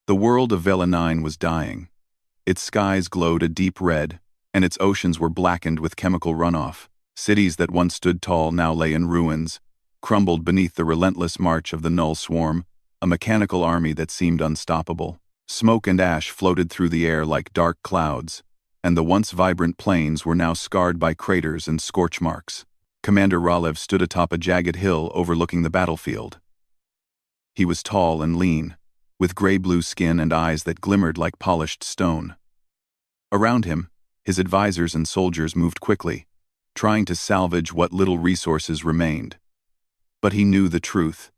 The world of Vela 9 was dying. Its skies glowed a deep red, and its oceans were blackened with chemical runoff. Cities that once stood tall now lay in ruins, crumbled beneath the relentless march of the Null Swarm, a mechanical army that seemed unstoppable. Smoke and ash floated through the air like dark clouds, and the once vibrant plains were now scarred by craters and scorch marks. Commander Ralev stood atop a jagged hill overlooking the battlefield. He was tall and lean, with gray-blue skin and eyes that glimmered like polished stone. Around him, his advisors and soldiers moved quickly, trying to salvage what little resources remained. But he knew the truth.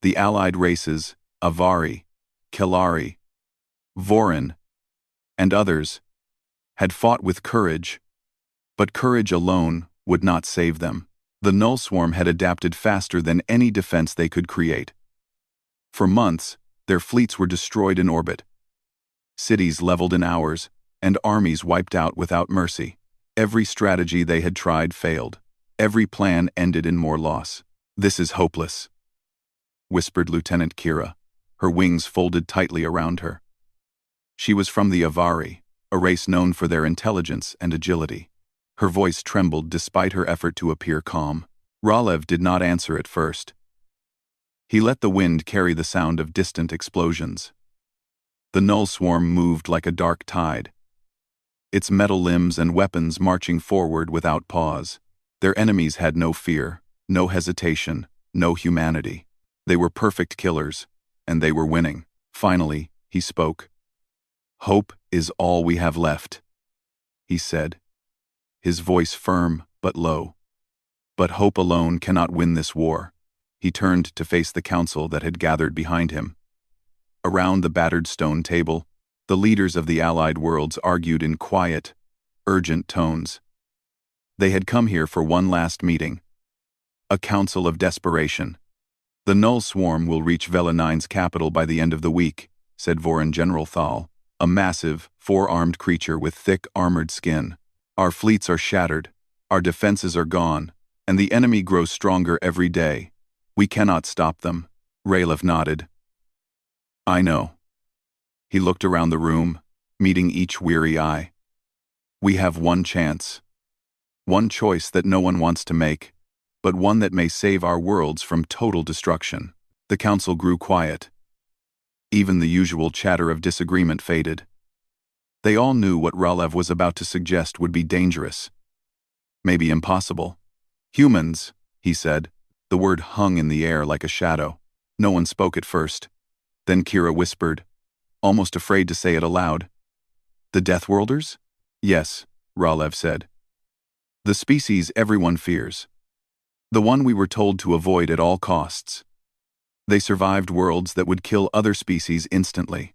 The allied races, Avari, Kelari, Vorin, and others, had fought with courage, but courage alone would not save them. The Null Swarm had adapted faster than any defense they could create. For months, their fleets were destroyed in orbit. Cities leveled in hours, and armies wiped out without mercy. Every strategy they had tried failed. Every plan ended in more loss. "This is hopeless," whispered Lieutenant Kira, her wings folded tightly around her. She was from the Avari, a race known for their intelligence and agility. Her voice trembled despite her effort to appear calm. Ralev did not answer at first. He let the wind carry the sound of distant explosions. The Null Swarm moved like a dark tide, its metal limbs and weapons marching forward without pause. Their enemies had no fear, no hesitation, no humanity. They were perfect killers, and they were winning. Finally, he spoke. "Hope is all we have left," he said, his voice firm but low. "But hope alone cannot win this war." He turned to face the council that had gathered behind him. Around the battered stone table, the leaders of the allied worlds argued in quiet, urgent tones. They had come here for one last meeting. A council of desperation. "The Null Swarm will reach Vela 9's capital by the end of the week," said Vorin General Thal, a massive, four-armed creature with thick, armored skin. "Our fleets are shattered, our defenses are gone, and the enemy grows stronger every day. We cannot stop them." Ralev nodded. "I know." He looked around the room, meeting each weary eye. "We have one chance. One choice that no one wants to make, but one that may save our worlds from total destruction." The council grew quiet. Even the usual chatter of disagreement faded. They all knew what Ralev was about to suggest would be dangerous. Maybe impossible. "Humans," he said. The word hung in the air like a shadow. No one spoke at first. Then Kira whispered, almost afraid to say it aloud. "The Deathworlders?" "Yes," Ralev said. "The species everyone fears. The one we were told to avoid at all costs. They survived worlds that would kill other species instantly.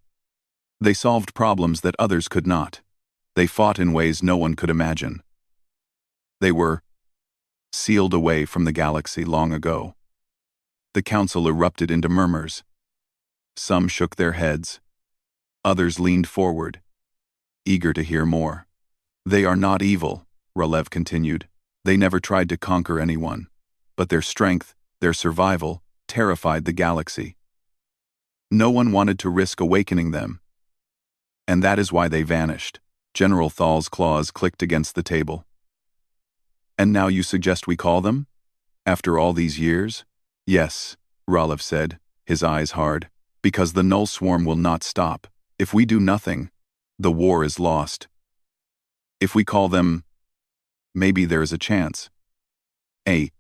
They solved problems that others could not. They fought in ways no one could imagine. They were sealed away from the galaxy long ago." The council erupted into murmurs. Some shook their heads. Others leaned forward, eager to hear more. "They are not evil," Ralev continued. "They never tried to conquer anyone. But their strength, their survival, terrified the galaxy. No one wanted to risk awakening them. And that is why they vanished." General Thal's claws clicked against the table. "And now you suggest we call them? After all these years?" "Yes," Ralev said, his eyes hard. "Because the Null Swarm will not stop. If we do nothing, the war is lost. If we call them, maybe there is a chance." The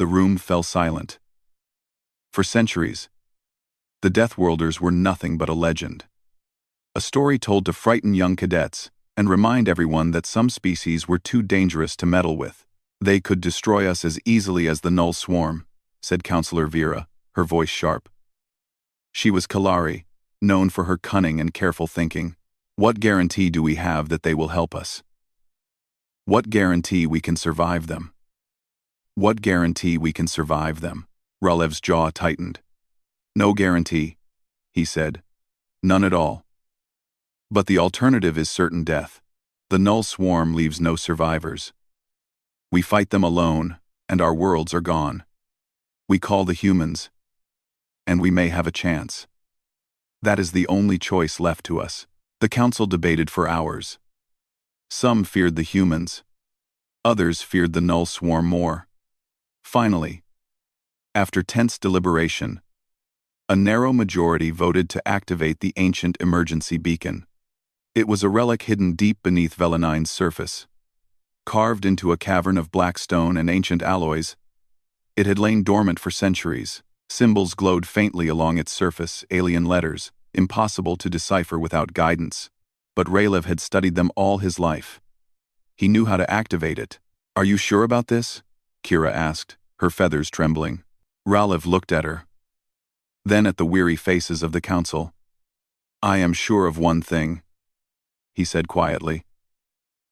room fell silent. For centuries, the Deathworlders were nothing but a legend. A story told to frighten young cadets and remind everyone that some species were too dangerous to meddle with. "They could destroy us as easily as the Null Swarm," said Counselor Vera, her voice sharp. She was Kelari, known for her cunning and careful thinking. "What guarantee do we have that they will help us? What guarantee we can survive them? What guarantee we can survive them?" Ralev's jaw tightened. "No guarantee," he said. "None at all. But the alternative is certain death. The Null Swarm leaves no survivors. We fight them alone, and our worlds are gone. We call the humans, and we may have a chance." That is the only choice left to us. The council debated for hours. Some feared the humans. Others feared the null swarm more. Finally, after tense deliberation, a narrow majority voted to activate the ancient emergency beacon. It was a relic hidden deep beneath Velanine's surface. Carved into a cavern of black stone and ancient alloys, it had lain dormant for centuries. Symbols glowed faintly along its surface, alien letters, impossible to decipher without guidance. But Ralev had studied them all his life. He knew how to activate it. "Are you sure about this?" Kira asked, her feathers trembling. Ralev looked at her. Then at the weary faces of the council. "I am sure of one thing," he said quietly.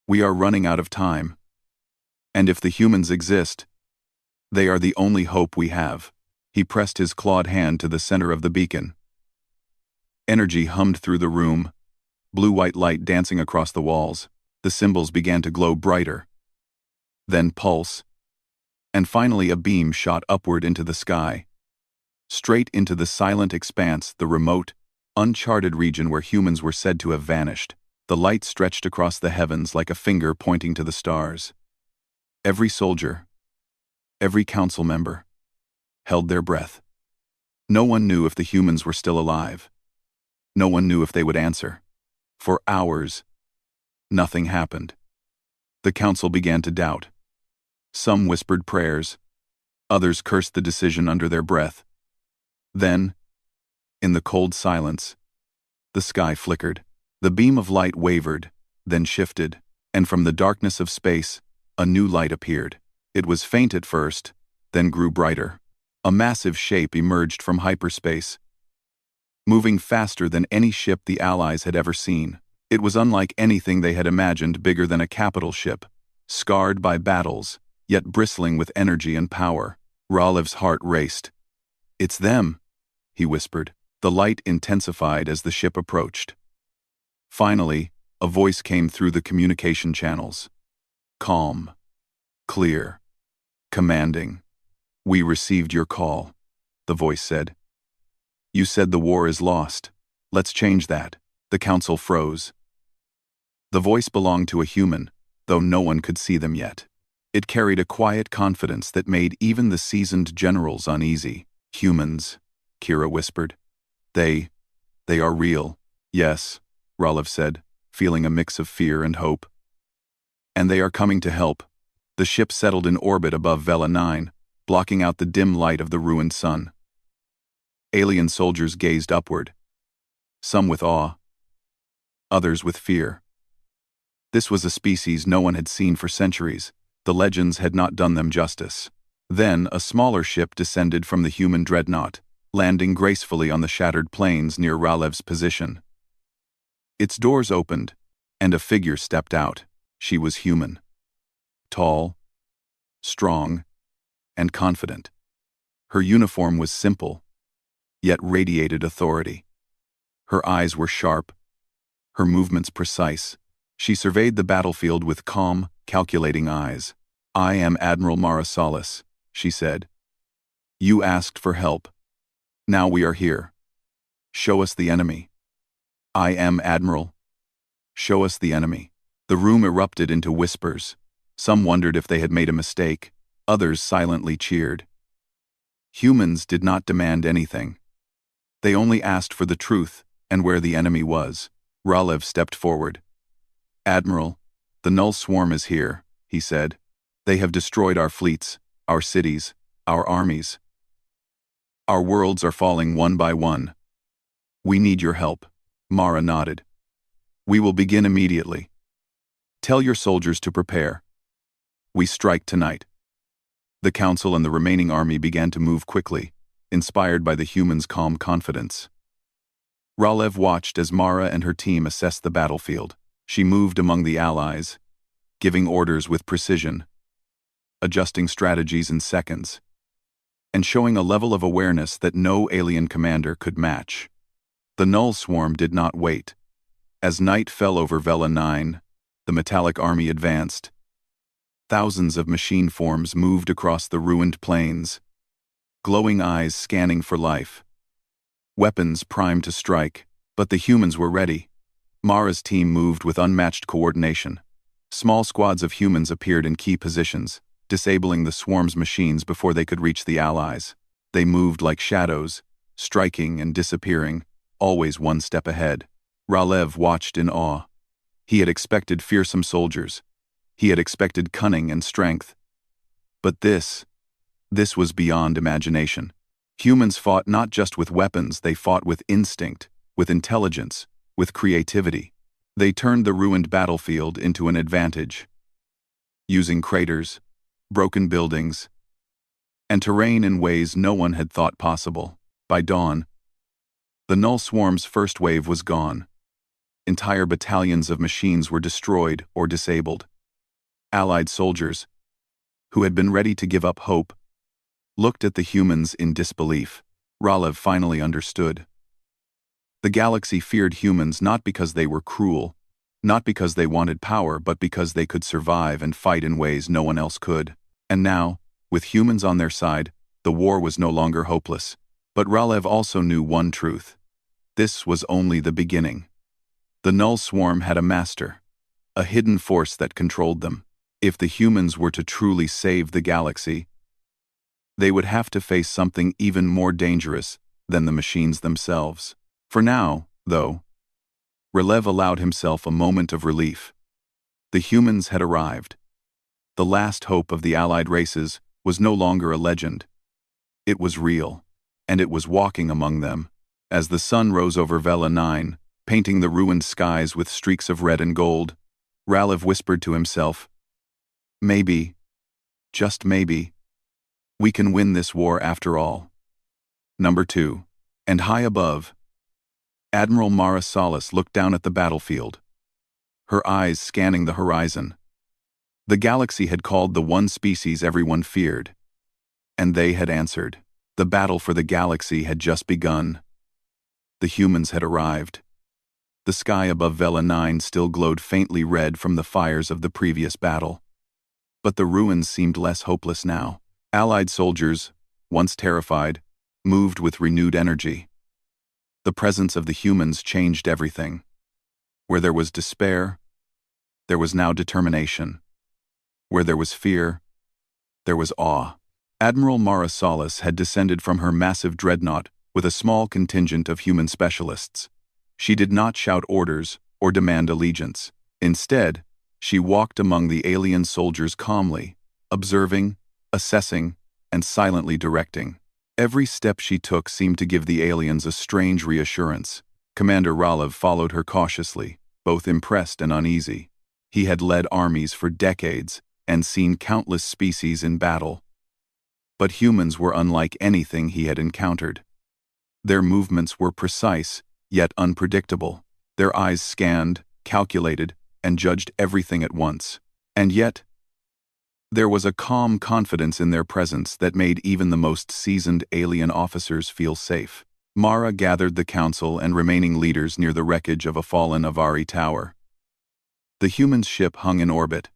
"We are running out of time. And if the humans exist, they are the only hope we have." He pressed his clawed hand to the center of the beacon. Energy hummed through the room, blue-white light dancing across the walls. The symbols began to glow brighter. Then pulse. And finally a beam shot upward into the sky. Straight into the silent expanse, the remote, uncharted region where humans were said to have vanished. The light stretched across the heavens like a finger pointing to the stars. Every soldier, every council member, held their breath. No one knew if the humans were still alive. No one knew if they would answer. For hours, nothing happened. The council began to doubt. Some whispered prayers. Others cursed the decision under their breath. Then, in the cold silence, the sky flickered. The beam of light wavered, then shifted, and from the darkness of space, a new light appeared. It was faint at first, then grew brighter. A massive shape emerged from hyperspace, moving faster than any ship the Allies had ever seen. It was unlike anything they had imagined, bigger than a capital ship, scarred by battles, yet bristling with energy and power. Ralev's heart raced. "It's them," he whispered. The light intensified as the ship approached. Finally, a voice came through the communication channels. Calm, clear, commanding. "We received your call," the voice said. "You said the war is lost. Let's change that." The council froze. The voice belonged to a human, though no one could see them yet. It carried a quiet confidence that made even the seasoned generals uneasy. "Humans," Kira whispered. They are real." "Yes," Ralev said, feeling a mix of fear and hope. "And they are coming to help." The ship settled in orbit above Vela 9, blocking out the dim light of the ruined sun. Alien soldiers gazed upward, some with awe, others with fear. This was a species no one had seen for centuries. The legends had not done them justice. Then a smaller ship descended from the human dreadnought, landing gracefully on the shattered plains near Ralev's position. Its doors opened, and a figure stepped out. She was human. Tall, strong, and confident. Her uniform was simple, yet radiated authority. Her eyes were sharp, her movements precise. She surveyed the battlefield with calm, calculating eyes. "I am Admiral Marasalis," she said. "You asked for help. Now we are here. Show us the enemy." "I am Admiral. Show us the enemy." The room erupted into whispers. Some wondered if they had made a mistake. Others silently cheered. Humans did not demand anything. They only asked for the truth and where the enemy was. Ralev stepped forward. "Admiral, the Null Swarm is here," he said. "They have destroyed our fleets, our cities, our armies. Our worlds are falling one by one. We need your help." Mara nodded. "We will begin immediately. Tell your soldiers to prepare. We strike tonight." The council and the remaining army began to move quickly, inspired by the humans' calm confidence. Ralev watched as Mara and her team assessed the battlefield. She moved among the allies, giving orders with precision, adjusting strategies in seconds, and showing a level of awareness that no alien commander could match. The Null Swarm did not wait. As night fell over Vela 9, the metallic army advanced. Thousands of machine forms moved across the ruined plains, glowing eyes scanning for life. weapons primed to strike, but the humans were ready. Mara's team moved with unmatched coordination. Small squads of humans appeared in key positions, disabling the swarm's machines before they could reach the allies. They moved like shadows, striking and disappearing, always one step ahead. Ralev watched in awe. He had expected fearsome soldiers. He had expected cunning and strength. But this was beyond imagination. Humans fought not just with weapons, they fought with instinct, with intelligence, with creativity. They turned the ruined battlefield into an advantage, using craters, broken buildings, and terrain in ways no one had thought possible. By dawn, the Null Swarm's first wave was gone. Entire battalions of machines were destroyed or disabled. Allied soldiers, who had been ready to give up hope, looked at the humans in disbelief. Ralev finally understood. The galaxy feared humans not because they were cruel, not because they wanted power, but because they could survive and fight in ways no one else could. And now, with humans on their side, the war was no longer hopeless. But Ralev also knew one truth. This was only the beginning. The Null Swarm had a master, a hidden force that controlled them. If the humans were to truly save the galaxy, they would have to face something even more dangerous than the machines themselves. For now, though, Ralev allowed himself a moment of relief. The humans had arrived. The last hope of the allied races was no longer a legend. It was real, and it was walking among them. As the sun rose over Vela 9, painting the ruined skies with streaks of red and gold, Ralev whispered to himself, "Maybe, just maybe, we can win this war after all." Number 2. And high above, Admiral Mara Salas looked down at the battlefield, her eyes scanning the horizon. The galaxy had called the one species everyone feared, and they had answered. The battle for the galaxy had just begun. The humans had arrived. The sky above Vela 9 still glowed faintly red from the fires of the previous battle. But the ruins seemed less hopeless now. Allied soldiers, once terrified, moved with renewed energy. The presence of the humans changed everything. Where there was despair, there was now determination. Where there was fear, there was awe. Admiral Mara Salas had descended from her massive dreadnought with a small contingent of human specialists. She did not shout orders or demand allegiance. Instead, she walked among the alien soldiers calmly, observing, assessing, and silently directing. Every step she took seemed to give the aliens a strange reassurance. Commander Ralev followed her cautiously, both impressed and uneasy. He had led armies for decades and seen countless species in battle. But humans were unlike anything he had encountered. Their movements were precise, yet unpredictable. Their eyes scanned, calculated, and judged everything at once. And yet, there was a calm confidence in their presence that made even the most seasoned alien officers feel safe. Mara gathered the council and remaining leaders near the wreckage of a fallen Avari tower. The human ship hung in orbit,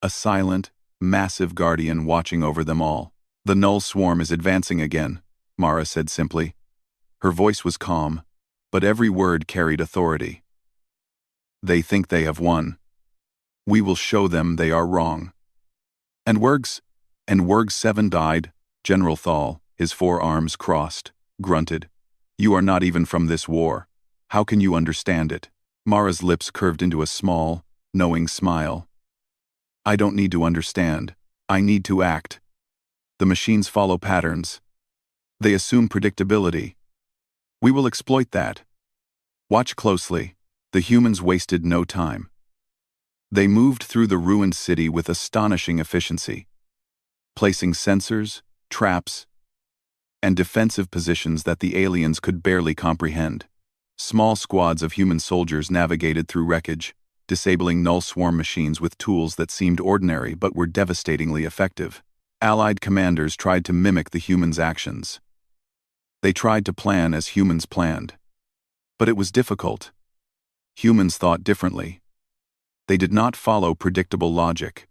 a silent, massive guardian watching over them all. "The Null Swarm is advancing again," Mara said simply. Her voice was calm, but every word carried authority. "They think they have won. We will show them they are wrong." And Werg 7 died," General Thal, his forearms crossed, grunted. "You are not even from this war. How can you understand it?" Mara's lips curved into a small, knowing smile. "I don't need to understand. I need to act. The machines follow patterns. They assume predictability. We will exploit that. Watch closely." The humans wasted no time. They moved through the ruined city with astonishing efficiency, placing sensors, traps, and defensive positions that the aliens could barely comprehend. Small squads of human soldiers navigated through wreckage, disabling Null Swarm machines with tools that seemed ordinary but were devastatingly effective. Allied commanders tried to mimic the humans' actions. They tried to plan as humans planned. But it was difficult. Humans thought differently. They did not follow predictable logic.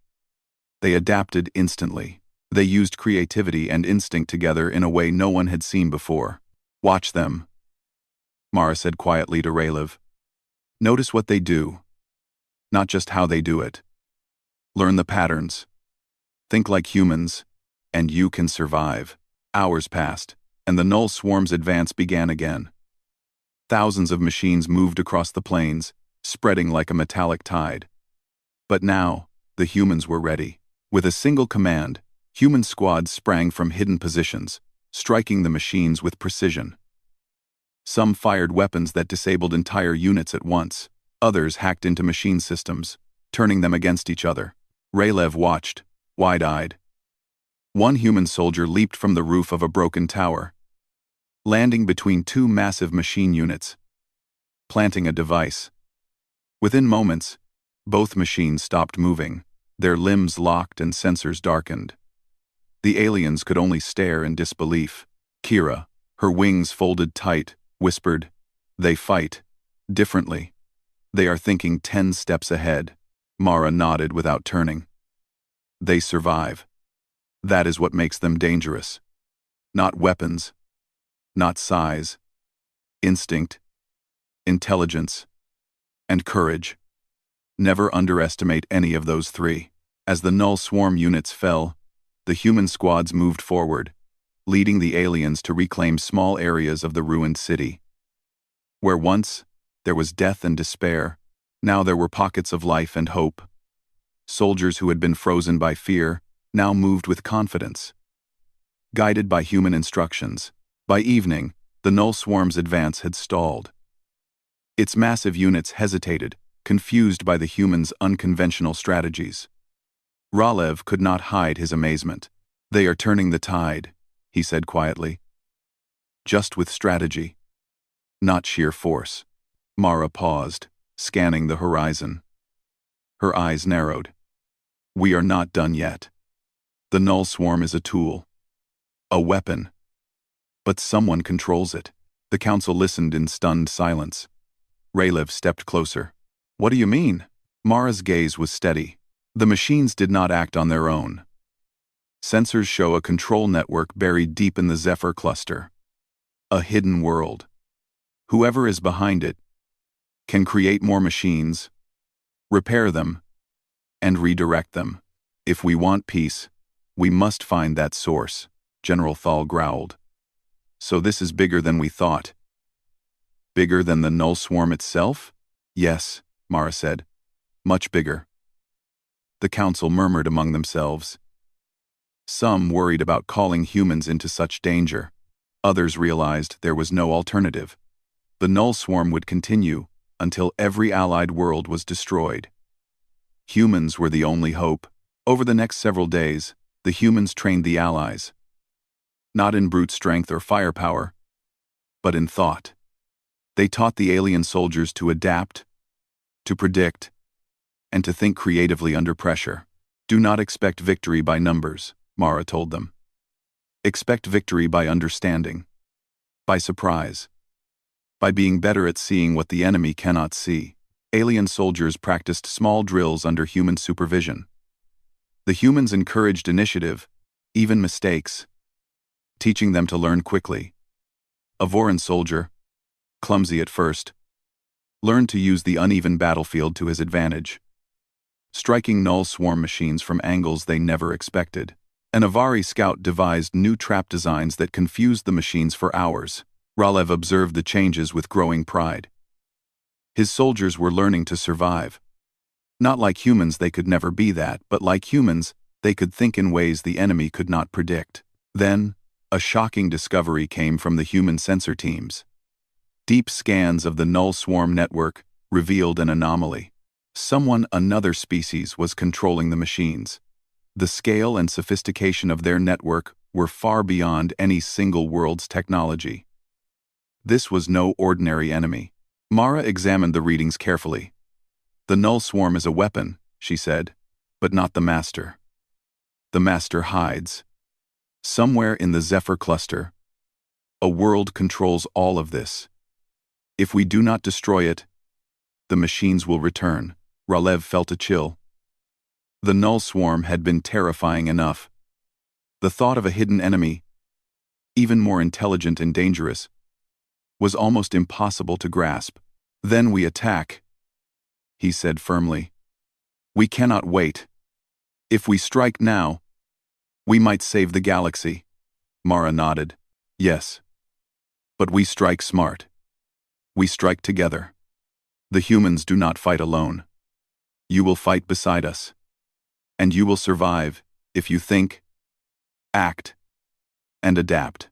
They adapted instantly. They used creativity and instinct together in a way no one had seen before. "Watch them," Mara said quietly to Raylev. Notice what they do, not just how they do it. Learn the patterns. Think like humans, and you can survive. Hours passed, and the Null Swarm's advance began again. Thousands of machines moved across the plains, spreading like a metallic tide. But now, the humans were ready. With a single command, human squads sprang from hidden positions, striking the machines with precision. Some fired weapons that disabled entire units at once. Others hacked into machine systems, turning them against each other. Raylev watched, wide-eyed. One human soldier leaped from the roof of a broken tower, landing between two massive machine units, planting a device. Within moments, both machines stopped moving, their limbs locked and sensors darkened. The aliens could only stare in disbelief. Kira, her wings folded tight, whispered, "They fight differently. They are thinking 10 steps ahead." Mara nodded without turning. They survive. That is what makes them dangerous. Not weapons, not size, instinct, intelligence, and courage. Never underestimate any of those three. As the Null Swarm units fell, the human squads moved forward, leading the aliens to reclaim small areas of the ruined city. Where once there was death and despair, now there were pockets of life and hope. Soldiers who had been frozen by fear now moved with confidence. Guided by human instructions, by evening, the Null Swarm's advance had stalled. Its massive units hesitated, confused by the humans' unconventional strategies. Ralev could not hide his amazement. "They are turning the tide," he said quietly. "Just with strategy, not sheer force." Mara paused, scanning the horizon. Her eyes narrowed. "We are not done yet. The Null Swarm is a tool, a weapon. But someone controls it." The council listened in stunned silence. Raylev stepped closer. "What do you mean?" Mara's gaze was steady. "The machines did not act on their own. Sensors show a control network buried deep in the Zephyr cluster. A hidden world. Whoever is behind it can create more machines, repair them, and redirect them. If we want peace, we must find that source," General Thal growled. "So this is bigger than we thought." "Bigger than the Null Swarm itself?" "Yes," Mara said. "Much bigger." The council murmured among themselves. Some worried about calling humans into such danger. Others realized there was no alternative. The Null Swarm would continue until every allied world was destroyed. Humans were the only hope. Over the next several days, the humans trained the allies. Not in brute strength or firepower, but in thought. They taught the alien soldiers to adapt, to predict, and to think creatively under pressure. "Do not expect victory by numbers," Mara told them. "Expect victory by understanding, by surprise, by being better at seeing what the enemy cannot see." Alien soldiers practiced small drills under human supervision. The humans encouraged initiative, even mistakes, teaching them to learn quickly. A Voran soldier, clumsy at first, learned to use the uneven battlefield to his advantage, striking Null Swarm machines from angles they never expected. An Avari scout devised new trap designs that confused the machines for hours. Ralev observed the changes with growing pride. His soldiers were learning to survive. Not like humans, they could never be that, but like humans, they could think in ways the enemy could not predict. Then, a shocking discovery came from the human sensor teams. Deep scans of the Null Swarm network revealed an anomaly. Another species was controlling the machines. The scale and sophistication of their network were far beyond any single world's technology. This was no ordinary enemy. Mara examined the readings carefully. "The Null Swarm is a weapon," she said, "but not the master. The master hides. Somewhere in the Zephyr cluster, a world controls all of this. If we do not destroy it, the machines will return." Ralev felt a chill. The Null Swarm had been terrifying enough. The thought of a hidden enemy, even more intelligent and dangerous, was almost impossible to grasp. "Then we attack," he said firmly. "We cannot wait. If we strike now, we might save the galaxy." Mara nodded. "Yes. But we strike smart. We strike together. The humans do not fight alone. You will fight beside us. And you will survive if you think, act, and adapt.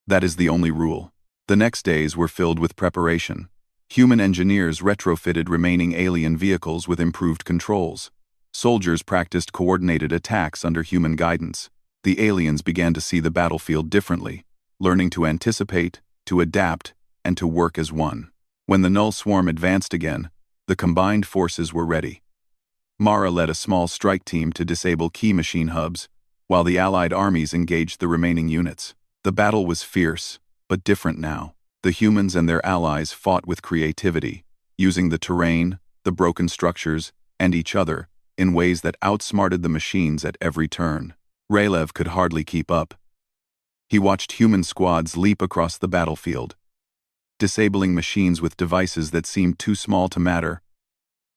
That is the only rule." The next days were filled with preparation. Human engineers retrofitted remaining alien vehicles with improved controls. Soldiers practiced coordinated attacks under human guidance. The aliens began to see the battlefield differently, learning to anticipate, to adapt, and to work as one. When the Null Swarm advanced again, the combined forces were ready. Mara led a small strike team to disable key machine hubs, while the Allied armies engaged the remaining units. The battle was fierce, but different now. The humans and their allies fought with creativity, using the terrain, the broken structures, and each other in ways that outsmarted the machines at every turn. Raylev could hardly keep up. He watched human squads leap across the battlefield, disabling machines with devices that seemed too small to matter,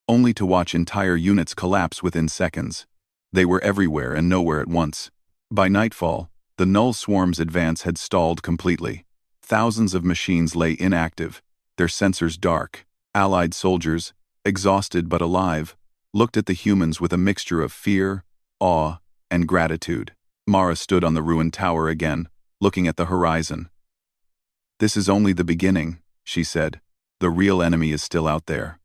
only to watch entire units collapse within seconds. They were everywhere and nowhere at once. By nightfall, the Null Swarm's advance had stalled completely. Thousands of machines lay inactive, their sensors dark. Allied soldiers, exhausted but alive, looked at the humans with a mixture of fear, awe, and gratitude. Mara stood on the ruined tower again, looking at the horizon. "This is only the beginning," she said. "The real enemy is still out there.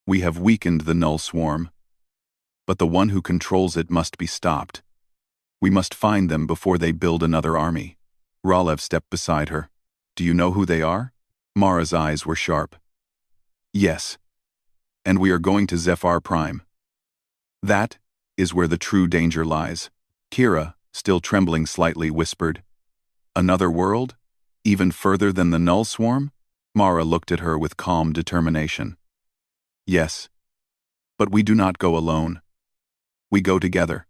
We have weakened the Null Swarm, but the one who controls it must be stopped. We must find them before they build another army." Ralev stepped beside her. "Do you know who they are?" Mara's eyes were sharp. "Yes. And we are going to Zephyr Prime. That is where the true danger lies." Kira, still trembling slightly, whispered, "Another world? Even further than the Null Swarm?" Mara looked at her with calm determination. "Yes. But we do not go alone. We go together.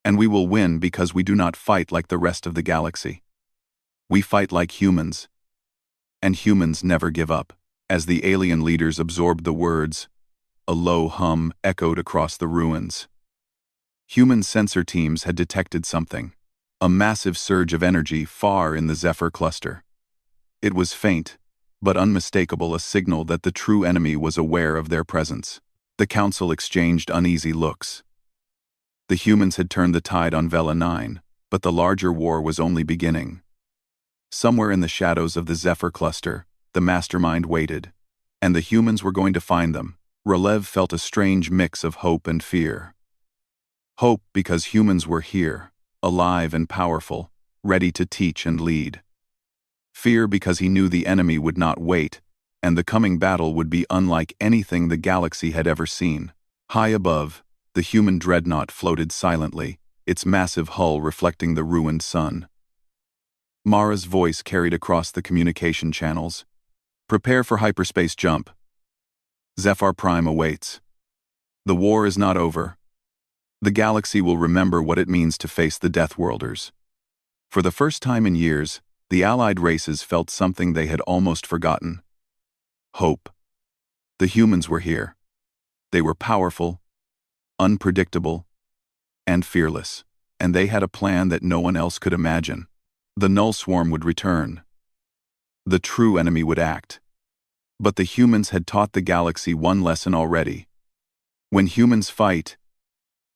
And we will win because we do not fight like the rest of the galaxy. We fight like humans. And humans never give up." As the alien leaders absorbed the words, a low hum echoed across the ruins. Human sensor teams had detected something, a massive surge of energy far in the Zephyr cluster. It was faint, but unmistakable, a signal that the true enemy was aware of their presence. The Council exchanged uneasy looks. The humans had turned the tide on Vela 9, but the larger war was only beginning. Somewhere in the shadows of the Zephyr cluster, the mastermind waited, and the humans were going to find them. Ralev felt a strange mix of hope and fear. Hope because humans were here, alive and powerful, ready to teach and lead. Fear because he knew the enemy would not wait, and the coming battle would be unlike anything the galaxy had ever seen. High above, the human dreadnought floated silently, its massive hull reflecting the ruined sun. Mara's voice carried across the communication channels. "Prepare for hyperspace jump. Zephyr Prime awaits. The war is not over. The galaxy will remember what it means to face the Deathworlders." For the first time in years, the Allied races felt something they had almost forgotten. Hope. The humans were here. They were powerful, unpredictable, and fearless, and they had a plan that no one else could imagine. The Null Swarm would return. The true enemy would act. But the humans had taught the galaxy one lesson already. When humans fight,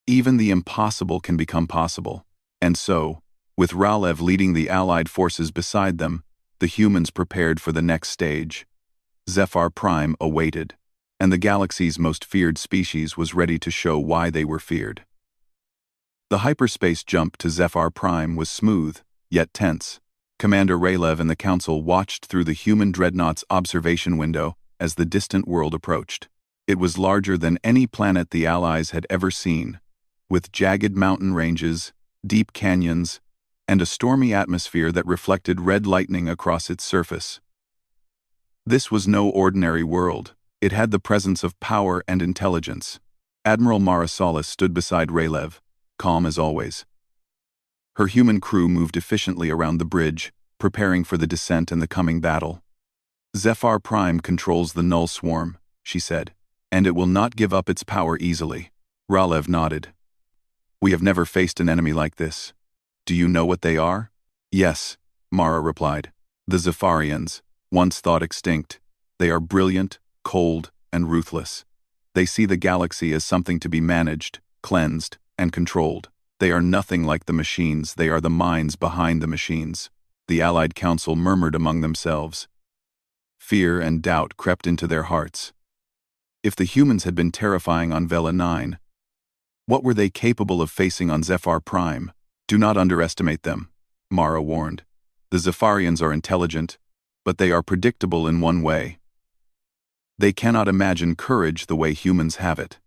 even the impossible can become possible. And so, with Ralev leading the Allied forces beside them, the humans prepared for the next stage. Zephyr Prime awaited, and the galaxy's most feared species was ready to show why they were feared. The hyperspace jump to Zephyr Prime was smooth, yet tense. Commander Raylev and the Council watched through the human dreadnought's observation window as the distant world approached. It was larger than any planet the Allies had ever seen, with jagged mountain ranges, deep canyons, and a stormy atmosphere that reflected red lightning across its surface. This was no ordinary world. It had the presence of power and intelligence. Admiral Mara Solis stood beside Raylev, calm as always. Her human crew moved efficiently around the bridge, preparing for the descent and the coming battle. Zephyr Prime controls the Null Swarm, she said, and it will not give up its power easily. Ralev nodded. We have never faced an enemy like this. Do you know what they are? Yes, Mara replied. The Zephyrians, once thought extinct. They are brilliant, cold, and ruthless. They see the galaxy as something to be managed, cleansed, and controlled. They are nothing like the machines, they are the minds behind the machines. The Allied Council murmured among themselves. Fear and doubt crept into their hearts. If the humans had been terrifying on Vela 9, what were they capable of facing on Zephyr Prime? Do not underestimate them, Mara warned. The Zephyrians are intelligent, but they are predictable in one way. They cannot imagine courage the way humans have it.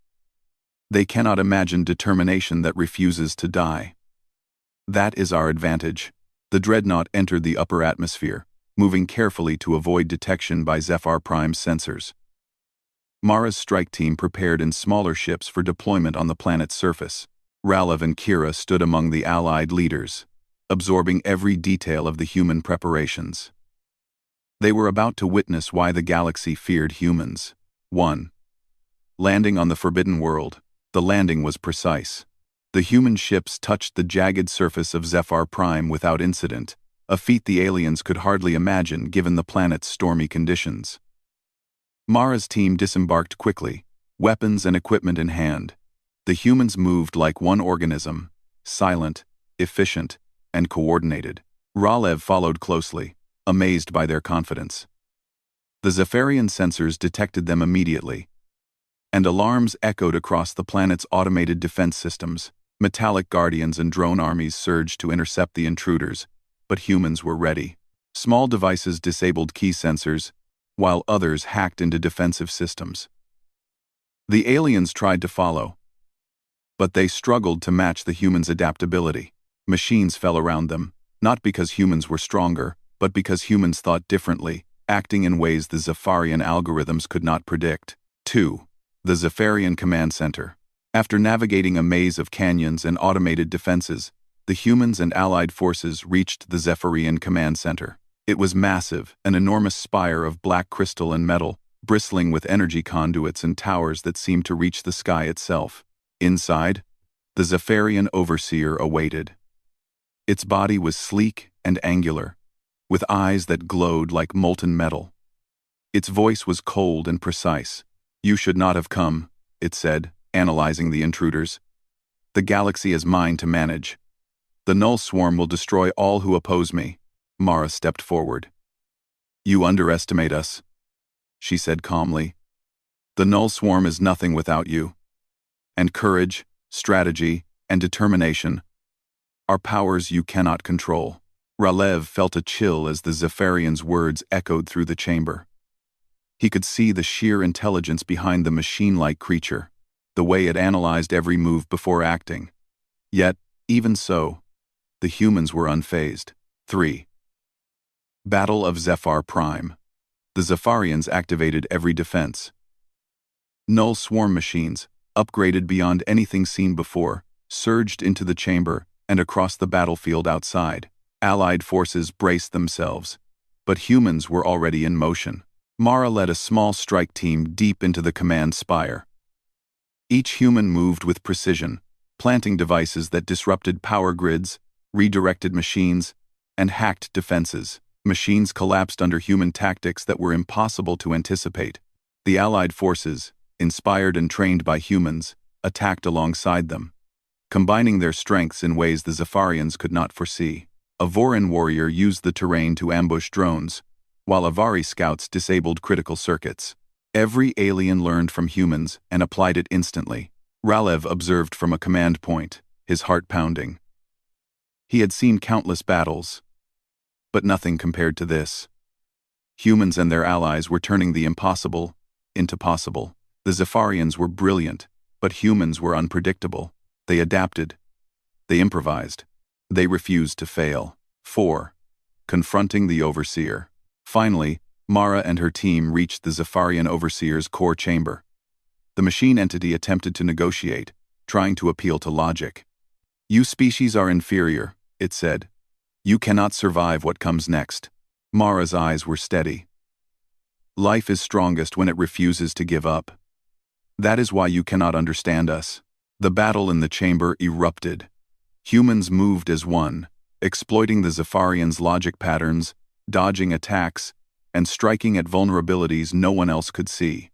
They cannot imagine determination that refuses to die. That is our advantage. The dreadnought entered the upper atmosphere, moving carefully to avoid detection by Zephyr Prime's sensors. Mara's strike team prepared in smaller ships for deployment on the planet's surface. Ralev and Kira stood among the Allied leaders, absorbing every detail of the human preparations. They were about to witness why the galaxy feared humans. 1. Landing on the Forbidden World. The landing was precise. The human ships touched the jagged surface of Zephyr Prime without incident, a feat the aliens could hardly imagine given the planet's stormy conditions. Mara's team disembarked quickly, weapons and equipment in hand. The humans moved like one organism, silent, efficient, and coordinated. Ralev followed closely, amazed by their confidence. The Zephyrian sensors detected them immediately, and alarms echoed across the planet's automated defense systems. Metallic guardians and drone armies surged to intercept the intruders, but humans were ready. Small devices disabled key sensors, while others hacked into defensive systems. The aliens tried to follow, but they struggled to match the humans' adaptability. Machines fell around them, not because humans were stronger, but because humans thought differently, acting in ways the Zephyrian algorithms could not predict. 2. The Zephyrian Command Center. After navigating a maze of canyons and automated defenses, the humans and allied forces reached the Zephyrian Command Center. It was massive, an enormous spire of black crystal and metal, bristling with energy conduits and towers that seemed to reach the sky itself. Inside, the Zephyrian Overseer awaited. Its body was sleek and angular, with eyes that glowed like molten metal. Its voice was cold and precise. You should not have come, it said, analyzing the intruders. The galaxy is mine to manage. The Null Swarm will destroy all who oppose me. Mara stepped forward. You underestimate us, she said calmly. The Null Swarm is nothing without you. And courage, strategy, and determination are powers you cannot control. Ralev felt a chill as the Zephyrian's words echoed through the chamber. He could see the sheer intelligence behind the machine-like creature, the way it analyzed every move before acting. Yet, even so, the humans were unfazed. 3. Battle of Zephyr Prime. The Zephyrians activated every defense. Null Swarm machines, upgraded beyond anything seen before, surged into the chamber and across the battlefield outside. Allied forces braced themselves, but humans were already in motion. Mara led a small strike team deep into the command spire. Each human moved with precision, planting devices that disrupted power grids, redirected machines, and hacked defenses. Machines collapsed under human tactics that were impossible to anticipate. The Allied forces, inspired and trained by humans, attacked alongside them, combining their strengths in ways the Zephyrians could not foresee. A Vorin warrior used the terrain to ambush drones, while Avari scouts disabled critical circuits. Every alien learned from humans and applied it instantly. Ralev observed from a command point, his heart pounding. He had seen countless battles, but nothing compared to this. Humans and their allies were turning the impossible into possible. The Zephyrians were brilliant, but humans were unpredictable. They adapted. They improvised. They refused to fail. 4. Confronting the Overseer. Finally, Mara and her team reached the Zephyrian Overseer's core chamber. The machine entity attempted to negotiate, trying to appeal to logic. You species are inferior, it said. You cannot survive what comes next. Mara's eyes were steady. Life is strongest when it refuses to give up. That is why you cannot understand us. The battle in the chamber erupted. Humans moved as one, exploiting the Zephyrians' logic patterns, dodging attacks, and striking at vulnerabilities no one else could see.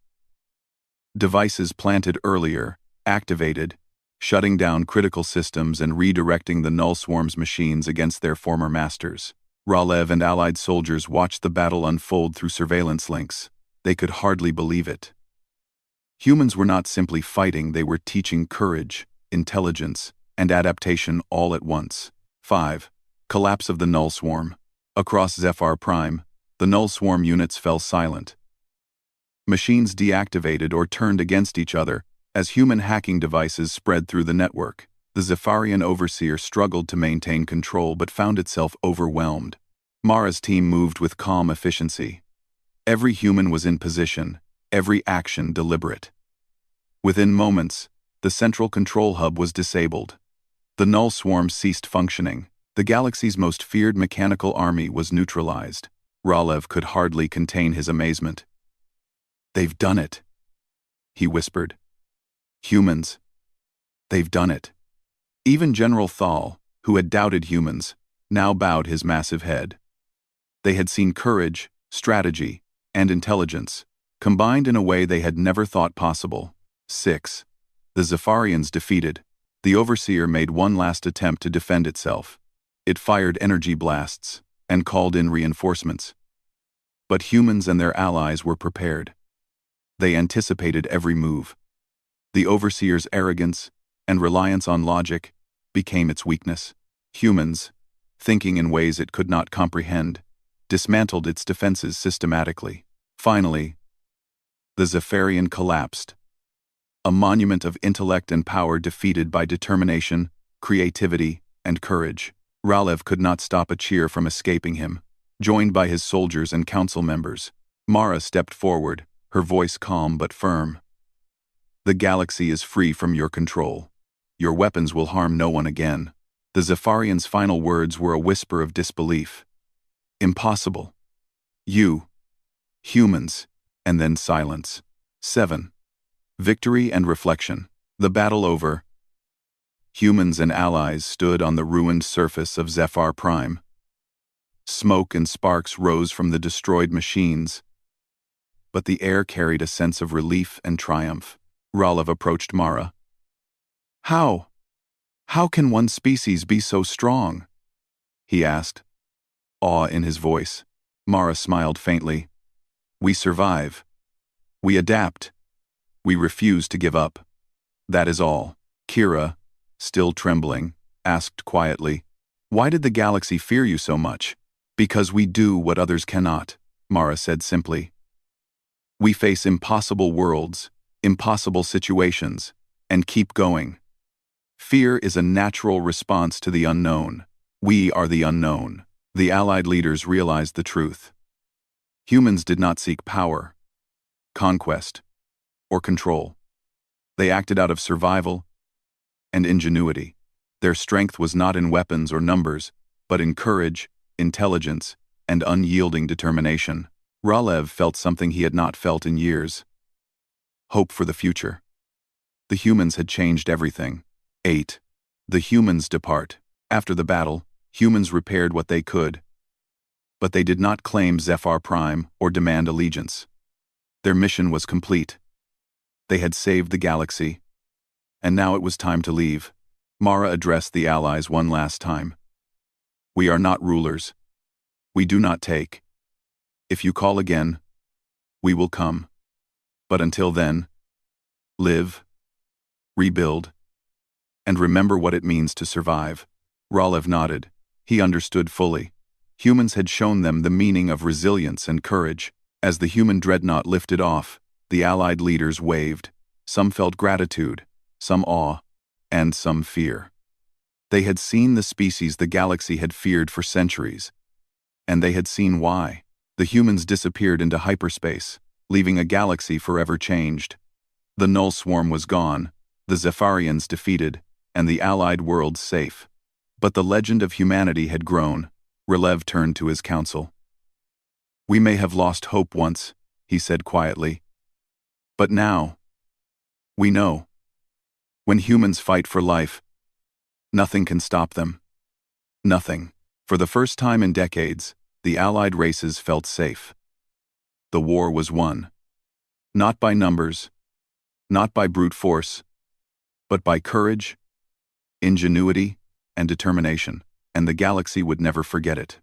Devices planted earlier, activated, shutting down critical systems and redirecting the Null Swarm's machines against their former masters. Ralev and allied soldiers watched the battle unfold through surveillance links. They could hardly believe it. Humans were not simply fighting, they were teaching courage, intelligence, and adaptation all at once. 5. Collapse of the Null Swarm. Across Zephyr Prime, the Null Swarm units fell silent. Machines deactivated or turned against each other as human hacking devices spread through the network. The Zephyrian Overseer struggled to maintain control but found itself overwhelmed. Mara's team moved with calm efficiency. Every human was in position, every action deliberate. Within moments, the central control hub was disabled. The Null Swarm ceased functioning. The galaxy's most feared mechanical army was neutralized. Ralev could hardly contain his amazement. "They've done it," he whispered. "Humans. They've done it." Even General Thal, who had doubted humans, now bowed his massive head. They had seen courage, strategy, and intelligence, combined in a way they had never thought possible. 6. The Zephyrians defeated. The Overseer made one last attempt to defend itself. It fired energy blasts and called in reinforcements. But humans and their allies were prepared. They anticipated every move. The Overseer's arrogance and reliance on logic became its weakness. Humans, thinking in ways it could not comprehend, dismantled its defenses systematically. Finally, the Zephyrian collapsed. A monument of intellect and power defeated by determination, creativity, and courage. Ralev could not stop a cheer from escaping him. Joined by his soldiers and council members, Mara stepped forward, her voice calm but firm. "The galaxy is free from your control. Your weapons will harm no one again." The Zephyrian's final words were a whisper of disbelief. "Impossible. You. Humans." And then silence. 7. Victory and reflection. The battle over. Humans and allies stood on the ruined surface of Zephyr Prime. Smoke and sparks rose from the destroyed machines, but the air carried a sense of relief and triumph. Ralev approached Mara. How can one species be so strong?" he asked, awe in his voice. Mara smiled faintly. "We survive. We adapt. We refuse to give up. That is all." Kira, still trembling, asked quietly, "Why did the galaxy fear you so much?" "Because we do what others cannot," Mara said simply. "We face impossible worlds, impossible situations, and keep going. Fear is a natural response to the unknown. We are the unknown." The Allied leaders realized the truth. Humans did not seek power, conquest, or control. They acted out of survival and ingenuity. Their strength was not in weapons or numbers, but in courage, intelligence, and unyielding determination. Ralev felt something he had not felt in years. Hope for the future. The humans had changed everything. 8. The humans depart. After the battle, humans repaired what they could. But they did not claim Zephyr Prime or demand allegiance. Their mission was complete. They had saved the galaxy, and now it was time to leave. Mara addressed the allies one last time. "We are not rulers. We do not take. If you call again, we will come. But until then, live, rebuild, and remember what it means to survive." Ralev nodded. He understood fully. Humans had shown them the meaning of resilience and courage. As the human dreadnought lifted off, the Allied leaders waved. Some felt gratitude, some awe, and some fear. They had seen the species the galaxy had feared for centuries, and they had seen why. The humans disappeared into hyperspace, leaving a galaxy forever changed. The Null Swarm was gone, the Zephyrians defeated, and the Allied world safe. But the legend of humanity had grown. Relev turned to his council. "We may have lost hope once," he said quietly. "But now, we know. When humans fight for life, nothing can stop them. Nothing." For the first time in decades, the Allied races felt safe. The war was won. Not by numbers, not by brute force, but by courage, ingenuity, and determination, and the galaxy would never forget it.